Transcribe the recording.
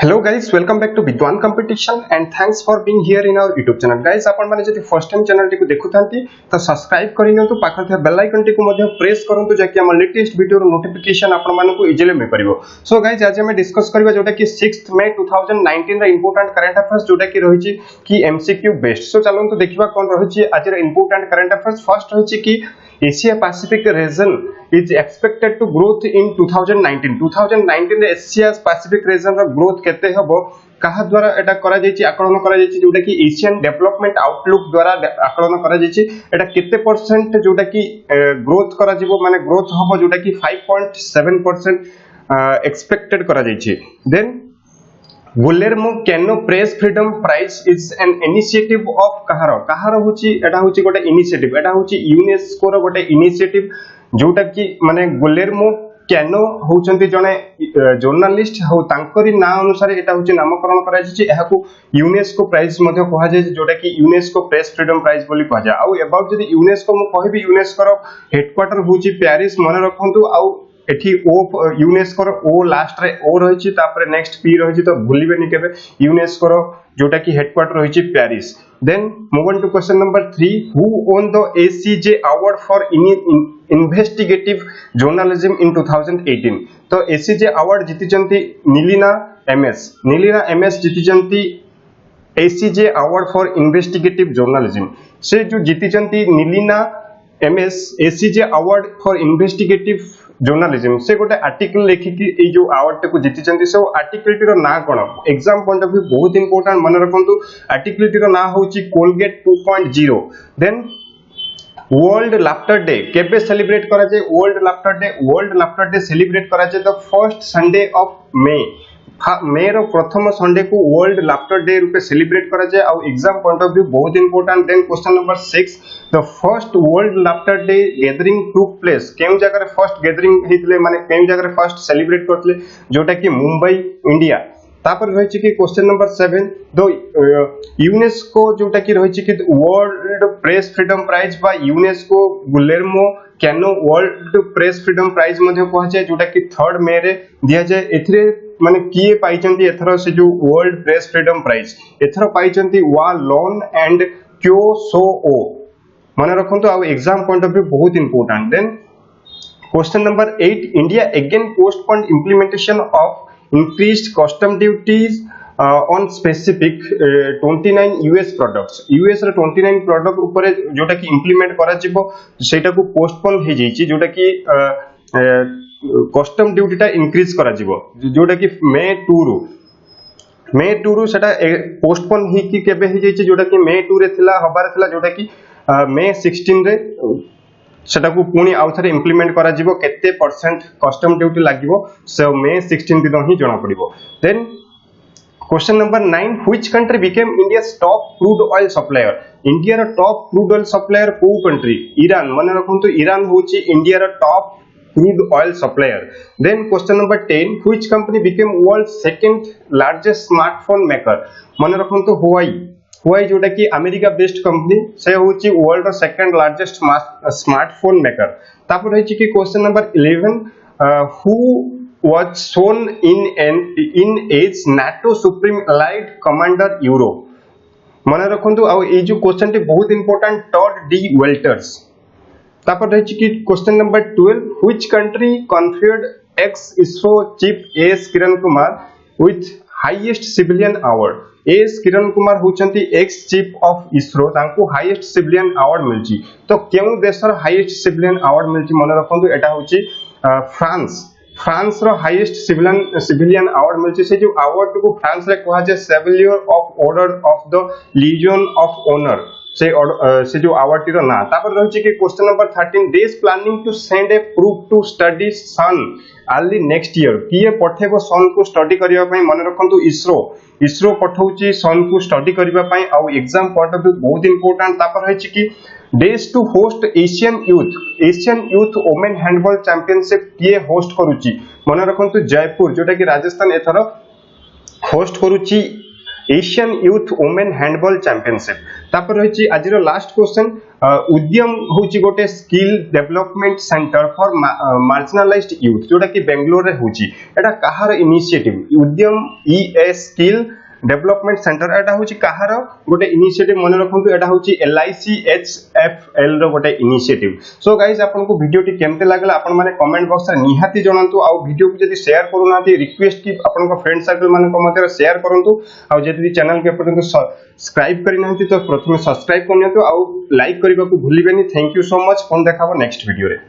Hello guys, welcome back to Vidwan Competition and thanks for being here in our YouTube channel. Guys, आपण माने जति first time channel टिकु देखुथांती तो subscribe करिनंतु पाखर थे bell icon टिकु मध्ये press करंतु जाकि हम लेटेस्ट वीडियो रो नोटिफिकेशन आपण मानकु इजिली मिल परिबो। सो गाइस, आज हम डिस्कस करबा जोटा कि 6th May 2019 रा इंपोर्टेंट करंट अफेयर्स जोटा कि रहिछि कि एमसीक्यू बेस्ड। सो चलंतु देखिबा कोन रहिछि आज रा इंपोर्टेंट करंट अफेयर्स। फर्स्ट रहिछि कि Asia Pacific region is expected to growth in 2019 रे एशिया पैसिफिक रीजन रो ग्रोथ केते हबो कहा द्वारा एटा करा जायछि आकलन करा जायछि जोटा कि एशियन डेवलपमेंट आउटलुक द्वारा आकलन करा जायछि एटा केते परसेंट जोटा कि ग्रोथ करा जिवो माने ग्रोथ हबो जोटा कि 5.7% एक्सपेक्टेड करा जायछि। Then Guillermo Cano press freedom prize is an initiative of कहार होची एटा होची गोटे इनिशिएटिव एटा होची यूनेस्को रो गोटे इनिशिएटिव जोटा कि माने गुलेर्मो कैनो होचंती जने जर्नलिस्ट हो तांकरी ना अनुसार एटा होची नामकरण करा जायछि एहाकू यूनेस्को प्राइज मध्ये कहा जाय जोटा कि यूनेस्को प्रेस फ्रीडम प्राइज बोली कहा जाय। आउ अबाउट जदी यूनेस्को मु कहबी यूनेस्को रो हेडक्वार्टर होची पेरिस मने रखंतु। आउ एठी ओ यूनेस्को रो ओ लास्ट रे ओ रहिछि तापर नेक्स्ट पी रहिछि तो भूलिबेनी केबे यूनेस्को रो जोटा कि हेडक्वार्टर रहिछि Paris. Then move on to question number 3, who won the ACJ award for investigative journalism in 2018। तो एसीजे अवार्ड जीतिचंती नीलिना एमएस जीतिचंती ACJ award for investigative journalism. से जो जीतिचंती Neelina MS ACJ award for investigative journalism से गोटे article लेखिकी ए जो award को जीतिचंती से आर्टिकल टीर ना कोन एग्जाम पॉइंट ऑफ व्यू बहुत इंपोर्टेंट मन रखंतु। आर्टिकल टीर ना होची Colgate 2.0। Then world laughter day केबे सेलिब्रेट करा जाय? वर्ल्ड लाफ्टर डे सेलिब्रेट करा जाय the first Sunday of May रो प्रथम संडे को वर्ल्ड लाफ्टर डे रूपे सेलिब्रेट करा जाय। आ एग्जाम पॉइंट ऑफ व्यू बहुत important. Then question number 6, the first world laughter day gathering took place केम जगह रे फर्स्ट गैदरिंग हितले माने केम जगह रे फर्स्ट सेलिब्रेट करथले जोटा कि मुंबई इंडिया। तापर रहिछि कि क्वेश्चन नंबर 7, द यूनेस्को जोटा कि रहिछि कि वर्ल्ड प्रेस फ्रीडम प्राइज बा UNESCO Guillermo Cano world press freedom prize मध्ये कहा जाय जोटा कि 3rd मे रे दिया जाय। एथिरे माने किए पाइचंती एथरो से जो वर्ल्ड प्रेस फ्रीडम प्राइज एथरो पाइचंती वा लोन एंड क्यो सो ओ माने रखंतु। आ एग्जाम पॉइंट ऑफ व्यू बहुत important. Then question number 8, India again postponed implementation of increased custom duties on specific 29 US products। US रे 29 प्रोडक्ट ऊपर जोटा कि इंप्लीमेंट करा जिवो सेटा को पोस्टपोन हे जैछि जोटा कि कस्टम ड्यूटीटा इंक्रीज करा जिवो जोटा कि मे 2 रु सेटा पोस्टपोन ही कि केबे हे जैछि जोटा कि मे 2 रे थिला हबार थिला जोटा कि मे 16 रे सेटा को पुणी आउ थरे इंप्लीमेंट करा जिवो केते परसेंट कस्टम ड्यूटी लागिवो से मे 16 दिन ही जणा पड़िवो। Then question number 9, which country became India's top crude oil supplier? India रो टॉप क्रूड ऑयल सप्लायर को कंट्री? ईरान। मन रखंतु ईरान होची इंडिया रो top crude oil supplier. Then question number 10, which company became world second largest smartphone maker? मन रखंतु हुआई जोटा कि अमेरिका बेस्ड कंपनी से होची वर्ल्ड रो सेकंड लार्जेस्ट स्मार्टफोन मेकर। तापर रहिछि कि question number 11, who was sworn in as NATO supreme allied commander Europe? मन रखंतु। आ ए जो क्वेश्चन टी बहुत इंपोर्टेंट, टॉड डी वेल्टर्स। तापर रहिछि कि question number 12, which country conferred ex ISRO chief S Kiran Kumar with highest civilian award? S Kiran Kumar होचंती एक्स चीफ ऑफ इसरो तांको हाईएस्ट सिविलियन अवार्ड मिलची। तो केउ देशर हाईएस्ट सिविलियन अवार्ड मिलची? मन रखंतु एटा होची फ्रांस रो हाईएस्ट सिविलियन अवार्ड मिलची। से जो अवार्ड को फ्रांस रे कहा जे chevalier of Order of the Legion of Honour से जो अवार्ड टीर ना। तापर रहिछि कि क्वेश्चन नंबर 13, देश planning to send a proof to study sun early next year. किए पठेबो सन को स्टडी करिवा पई? मन रखंतु इसरो पठौची सन को स्टडी करिवा पई। आ एग्जाम पॉइंट ऑफ व्यू बहुत इंपोर्टेंट। तापर रहिछि कि days to host Asian youth women handball championship किए होस्ट करूची? मन रखंतु जयपुर जोटा कि राजस्थान एथरो होस्ट करूची Asian youth women handball championship तापर रही आज लास्ट क्वेश्चन उद्यम होची गोटे skill development centre for marginalised youth जोटा कि बेंगलोर रे होची एटा कहार initiative Udyam is skill development centre एटा होची कहार गोटे इनिशिएटिव मन रखंतु एटा होची LICHFL रो गोटे इनिशिएटिव। सो गाइस आपन को वीडियो टी केमते लागला आपन माने कमेंट बॉक्स रे निहाती जणांतु आ वीडियो को जदी शेयर करूनाती रिक्वेस्ट की आपन को फ्रेंड सर्कल माने को मते शेयर करंतु आ जदी चैनल के पर्यंत सब्सक्राइब करिनांती तो प्रथमे सब्सक्राइब करनियतु आ लाइक करबा को भूलिबेनी। Thank you so much phone देखाबो नेक्स्ट वीडियो रे।